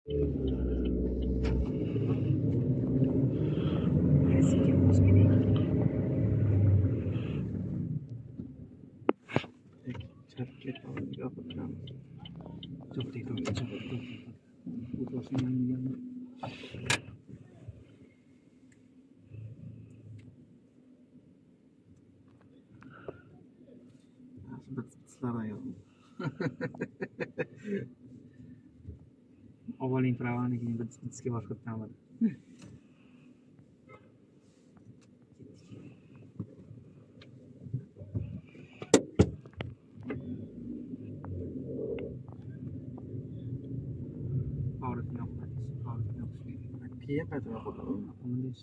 Así que vamos a ver. Çok değil, çok değil. Bu olsun yanında. Bitlardan yo'q. Avvaling pravani, keyin bitskiga boshqa ta'mir. Og'riqni yoqmaymiz. Og'riqni yoqish kerak. Piya qaytib qo'ydim. Bunday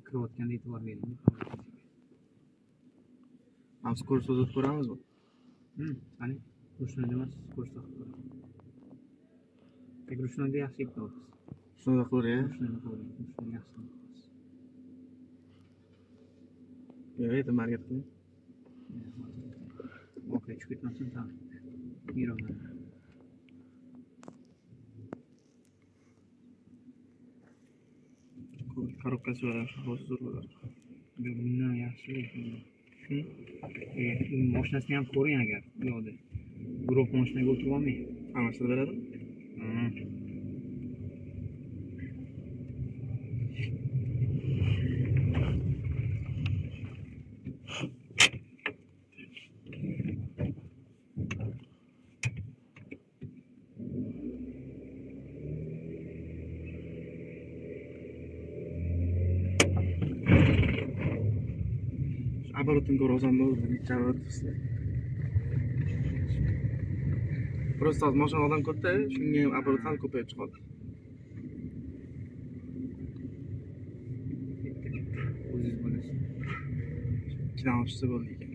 kirayotganda e'tibor bering. Hamsi kurs o'zib ko'ramizmi? Qani, Rushnada emas, kursda qilib ko'raman. Rushnada yaxshi ketyapmiz. Shunday qilay. Rushnada ko'ring, Rushnada yaxshi ketyapmiz. Yo'q, endi market qiling. Voqea chiqib ketmasin, tamam. Yuraman. Korobkasi bilan hozir zo'r bo'ladi. Bundan yaxshi. Mashinasini ham ko'ring agar u yoqda. Guruh mashinaga o'tirib olmang. Hammasi beradi. Оборотын ko'rasam bo'ldi, necha оборот. Просто hozir mashina odam ko'pda, shunga ham оборот ham ko'payib chiqadi. O'zingiz bilasiz. Ikkidan ochsa bo'ldi ekan.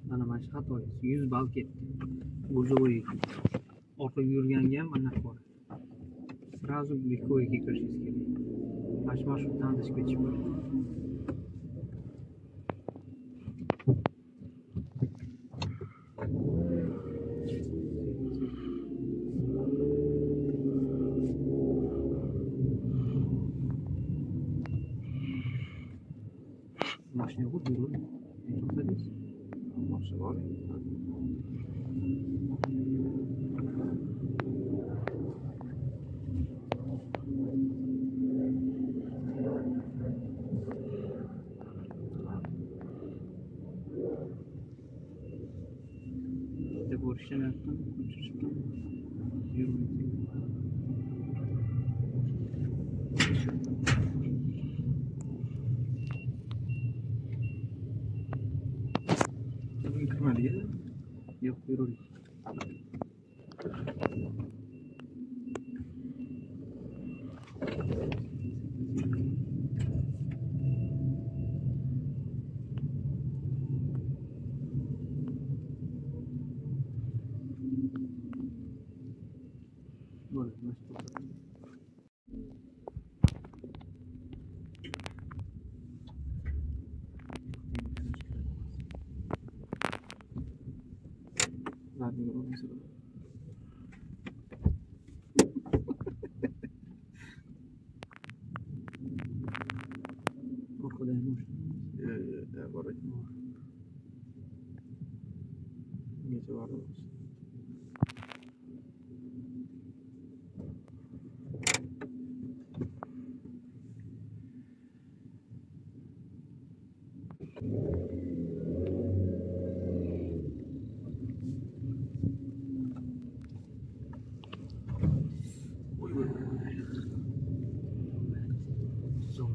Mana mana shu xatoyimiz. 100 ball ketdi. O'zi orqaga yurganga ham mana bor. Сразу легкоga kirishingiz kerak. Mana shu marshrutdan adashib ketish mumkin. Mashina yo'q, yurib. To'xtadingiz. Mashina bor. Bitta ko'rishdan aytdim, ko'chirishdan. Yurmaydi. Kirmadi. Yo'q, yuraverdik. Bo'ldi, Zaten olması lazım. Orqadaymış. Var. Gece var mı?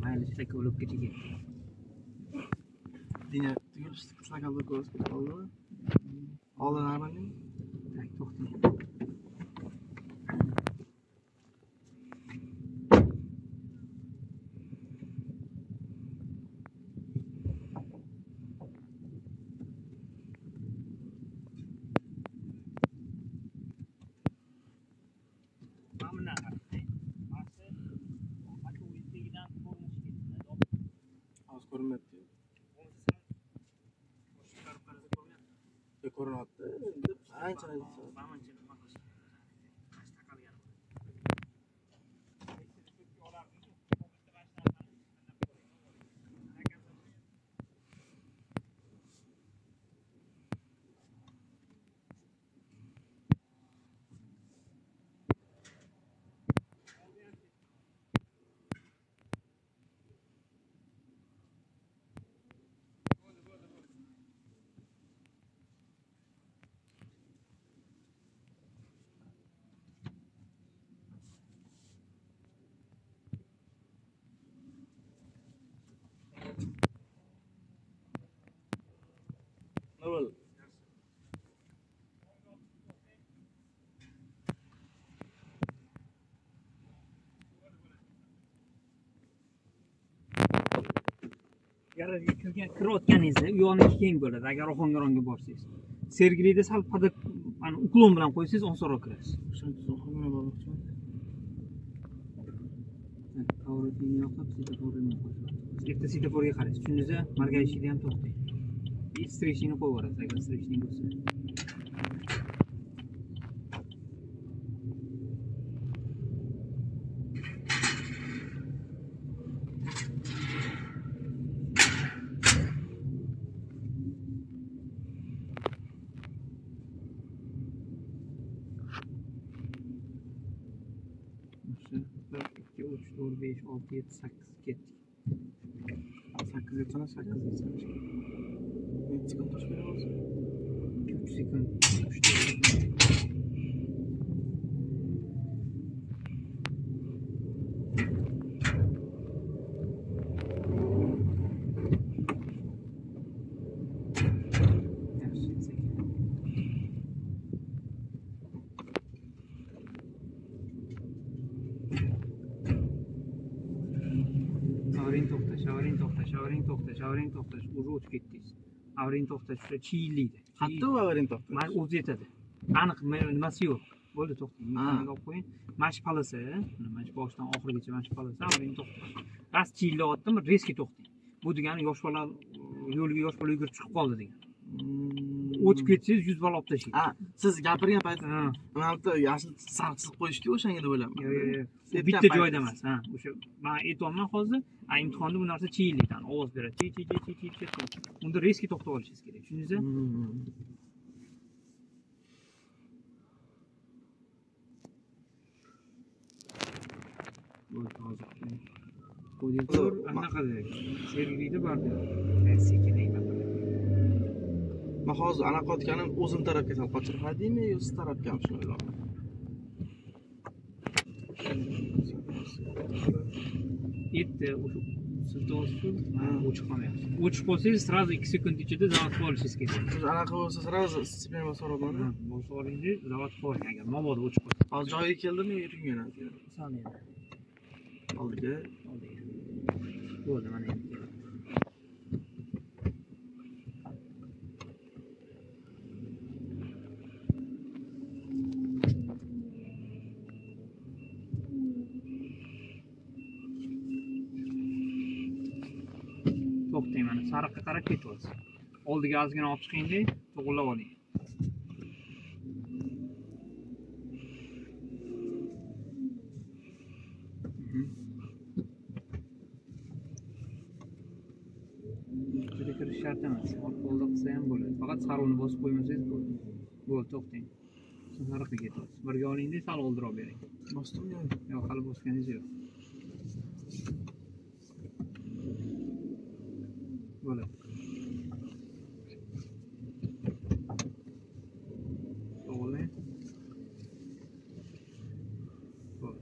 Mayli istak olib ketiga. Dine tugulishdi, sakalda ko'rib oldimi? Oldin armaning. Tak to'xtang. Mana Hozir ko'rinmayapti. Ko'rinyapti. Anchalik. Ne oldu? Garajga kirayotganingizda u yoqning keng bo'ladi agar Ohangaronga borsangiz. Sergelida sal padak mana uklon bilan qo'ysangiz osonroq kirasiz. Shuncha so'ximga bormoqchiman. Qavrotni yoqib svetoforni qo'yasiz. Erta svetoforga qaraysiz. Shuningizda margayishida ham to'xtang. Streshini qo'yib yuborasiz agar streshning bo'lsa. Bir, ikki, uch, to'rt, besh, olti, yetti, sakkiz ketdik. 8 yetsana 8 yetsana. 7 sekund tosh beramiz. 3 sekund, 3 sekund. Shavaring to'xtash, уже o'tib ketdingiz. Avaring to'xtash juda chiyillaydi. Hatto avaring to'xtash. Mana o'zi yetadi. Aniq nimasi yo'q. Bo'ldi, to'xtang. Mashinaga olib qo'ying. Mashpalasi, mana shu boshidan oxirigacha mashpalasi, avaring to'xtash. Rast chiyillayaptimi, reski to'xtang. Bu degani yosh bola yo'lga yosh bola yugurib chiqib qoldi degani. O'tib ketsangiz 100 bal olib tashlaydi. Siz gapirgan payt mana yashil sariq chizib qo'yishga o'shanga deb o'ylayman. Yo'q. Bitta joyda emas, o'sha men aytayapman hozir, imtihonda bu narsa chiyillaydi, ovoz beradi. Chiy. Unda reski to'xtab olishingiz kerak. Tushundingizmi? Bu hozir. Kodektor anaqada Sergelida bordi. Sekin aytadi. Men hozir anaqa otganim o'zim tarafga sal qochirmadimi yo siz tarafgami shuni o'ylayman. Yetti o'sha siltosib o'chib qolmayapti. O'chib qolsangiz sразу 2 sekund ichida zavodga olishingiz kerak. Siz anaqa bo'lsa sразу stsepleniyani so'raman. Bo'lsa olingiz zavodga oling agar mabodo o'chib qolsa. Hozir joyiga keldimi yuring yana. Solinglar. Oldiga. Bo'ldi, mana endi. To'xtang, mana sariqqa qarab ketyapsiz. Oldiga ozgina olib chiqingda, to'g'rilab oling. Juda kirish shart emas. Orqa qo'lda qilsa ham bo'ladi. Faqat sarvni bosib qo'ymasangiz bo'ladi. Bo'ldi, to'xtang. So'ng nariga ketasiz. Birga olingda sal oldiroq bering. Bostirgan. Yo'q, hali bosganingiz yo'q. Bo'ladi. To'g'rilang. Bo'ldi.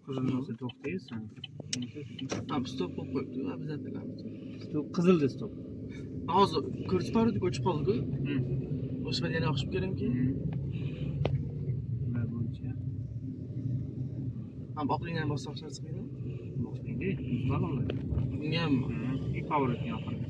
Qizilmasa to'xtaysiz. Ha, stop qo'yib qo'yibdi. Обязательно. Stop qizildi stop. Hozir ko'rsatib parodiga o'chib qoldi-ku. O'chmadi yana o'xshib keramki. Ular bo'yicha Ham oqligini ham bossam chiqmaydi. boshlaydi. Balonlar. Unga ham Power etgan oxirgi.